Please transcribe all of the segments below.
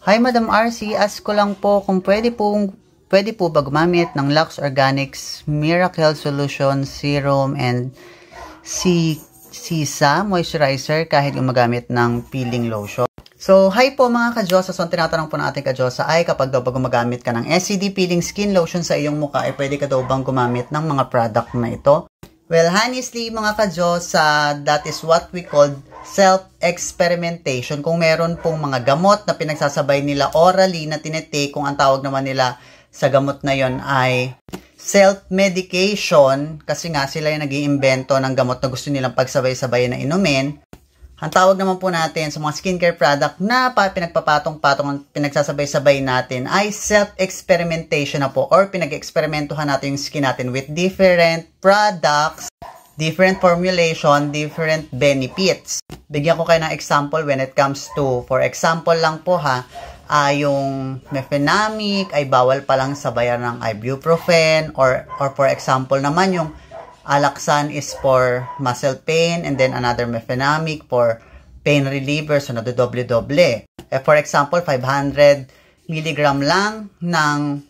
Hi Madam RC, ask ko lang po kung pwede po ba gumamit ng Lux Organics Miracle Solution Serum and Sisa Moisturizer kahit gumagamit ng peeling lotion. So, hi po mga ka-Diyosa. So, ang tinatanong po ng ating ka-Diyosa ay kapag daw ba gumagamit ka ng SCD peeling skin lotion sa iyong mukha ay pwede ka daw bang gumamit ng mga product na ito? Well, honestly mga ka-Diyosa, that is what we call self-experimentation. Kung meron pong mga gamot na pinagsasabay nila orally na tinitake, kung ang tawag naman nila sa gamot na yon ay self-medication, kasi nga sila yung nag-iimbento ng gamot na gusto nilang pagsabay-sabay na inumin. Ang tawag naman po natin sa mga skincare product na pinagpapatong-patong pinagsasabay-sabay natin ay self-experimentation na po, or pinag-eksperimentuhan natin yung skin natin with different products, different formulation, different benefits. Bigyan ko kayo ng example when it comes to, for example lang po yung mefenamic ay bawal palang sabayan ng ibuprofen, or for example naman yung Alaxan is for muscle pain, and then another mefenamic for pain reliever, so nadodoble-doble. For example, 500 mg lang ng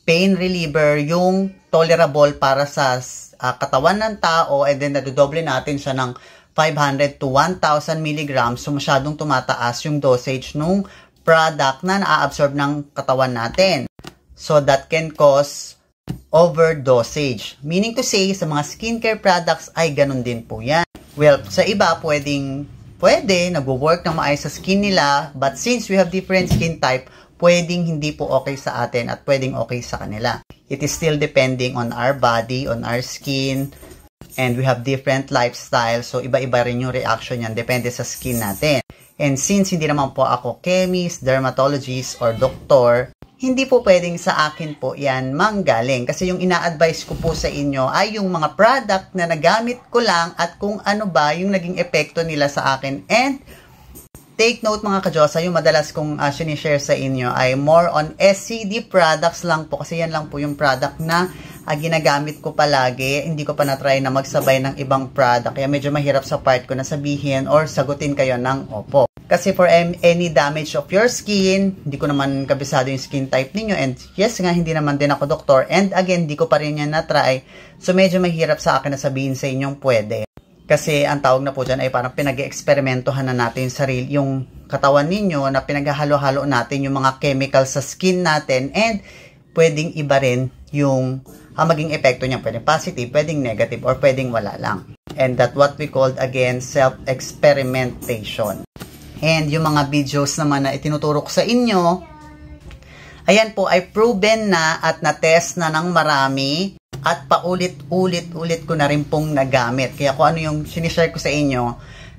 pain reliever yung tolerable para sa katawan ng tao, and then nadodoble natin siya ng 500 to 1,000 mg, so masyadong tumataas yung dosage nung product na na-absorb ng katawan natin. So that can cause overdosage. Meaning to say, sa mga skincare products ay ganun din po yan. Well, sa iba, pwede, nag-work na maayos sa skin nila, but since we have different skin type, pwedeng hindi po okay sa atin at pwedeng okay sa kanila. It is still depending on our body, on our skin, and we have different lifestyle, so iba-iba rin yung reaction yan, depende sa skin natin. And since hindi naman po ako chemist, dermatologist, or doctor, hindi po pwedeng sa akin po yan manggaling. Kasi yung ina-advise ko po sa inyo ay yung mga product na nagamit ko lang at kung ano ba yung naging epekto nila sa akin. And take note mga ka-Diyosa, yung madalas kong sinishare sa inyo ay more on SCD products lang po. Kasi yan lang po yung product na ginagamit ko palagi. Hindi ko pa na-try na magsabay ng ibang product. Kaya medyo mahirap sa part ko na sabihin or sagutin kayo ng opo. Kasi for any damage of your skin, hindi ko naman kabisado yung skin type ninyo. And yes nga, hindi naman din ako doktor. And again, hindi ko pa rin yan na-try. So medyo mahirap sa akin na sabihin sa inyong pwede. Kasi ang tawag na po dyan ay parang pinag-eksperimentohan na natin yung katawan ninyo, na pinaghalo-halo natin yung mga chemicals sa skin natin. And pwedeng iba rin yung maging epekto niya. Pwedeng positive, pwedeng negative, or pwedeng wala lang. And that's what we called again self-experimentation. And yung mga videos naman na itinuturo ko sa inyo, ayan po ay proven na at na-test na ng marami at paulit-ulit ko na rin pong nagamit. Kaya kung ano yung sinishare ko sa inyo,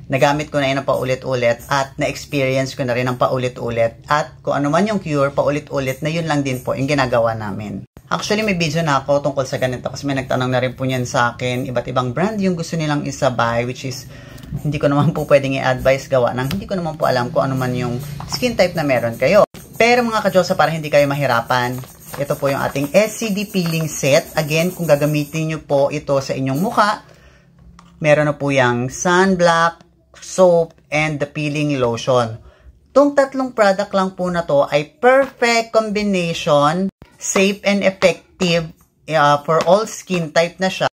nagamit ko na yun ng paulit-ulit at na-experience ko na rin ng paulit-ulit. At kung ano man yung cure, paulit-ulit na yun lang din po yung ginagawa namin. Actually, may video na ako tungkol sa ganito kasi may nagtanong na rin po niyan sa akin. Iba't ibang brand yung gusto nilang isabay, which is hindi ko naman po pwedeng i-advise gawa ng hindi ko naman po alam kung ano man yung skin type na meron kayo. Pero mga ka-Diyosa, para hindi kayo mahirapan, ito po yung ating SCD peeling set. Again, kung gagamitin nyo po ito sa inyong mukha, meron na po yung sunblock, soap, and the peeling lotion. Itong tatlong product lang po na to ay perfect combination, safe and effective for all skin type na siya.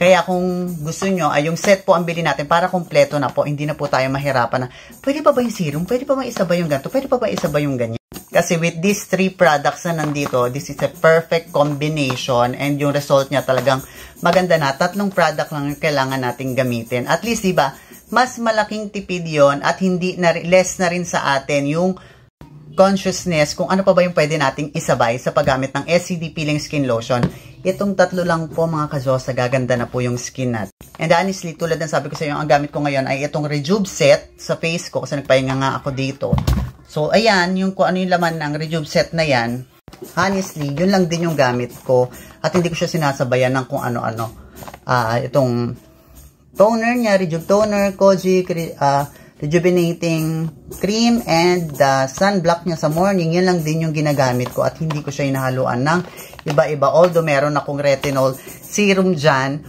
Kaya kung gusto nyo, ay yung set po ang bilhin natin para kompleto na po. Hindi na po tayo mahirapan na, pwede pa ba yung serum? Pwede pa ba isabay yung ganito? Pwede pa ba isabay yung ganyan? Kasi with these 3 products na nandito, this is a perfect combination and yung result niya talagang maganda na. 3 product lang yung kailangan nating gamitin. At least, diba, mas malaking tipid yon at hindi na, less na rin sa atin yung consciousness kung ano pa ba yung pwede nating isabay sa paggamit ng SCD peeling skin lotion. Itong 3 lang po mga ka-Diyosa, gaganda na po yung skin natin. And honestly, tulad ng sabi ko sa inyo, ang gamit ko ngayon ay itong Rejuve set sa face ko kasi nagpahinga nga ako dito. So ayan, yung kung ano yung laman ng Rejuve set na yan, honestly, yun lang din yung gamit ko at hindi ko siya sinasabayan ng kung ano-ano. Itong toner niya, Rejuve toner, Koji, rejuvenating cream, and sunblock niya sa morning. Yan lang din yung ginagamit ko at hindi ko siya inahaluan ng iba-iba. Although meron akong retinol serum dyan,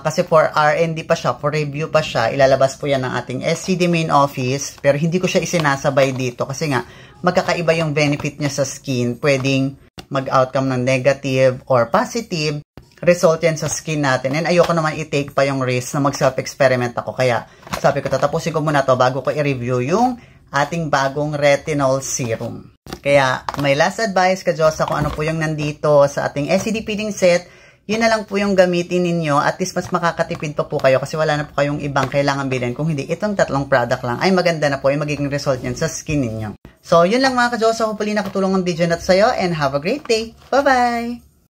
Kasi for R&D pa siya, for review pa siya, ilalabas po yan ng ating SCD main office. Pero hindi ko siya isinasabay dito kasi nga, magkakaiba yung benefit niya sa skin. Pwedeng mag-outcome ng negative or positive result yan sa skin natin. And ayoko naman i-take pa yung risk na mag-self-experiment ako. Kaya sabi ko, tatapusin ko muna to bago ko i-review yung ating bagong retinol serum. Kaya may last advice ka Diyosa kung ano po yung nandito sa ating SCD peeling set. Yun na lang po yung gamitin ninyo. At least mas makakatipid pa po kayo kasi wala na po kayong ibang kailangan bilhin. Kung hindi, itong 3 product lang ay maganda na po yung magiging result yan sa skin ninyo. So, yun lang mga ka-Diyosa. Hopefully nakatulong ang video na sa'yo and have a great day. Bye-bye!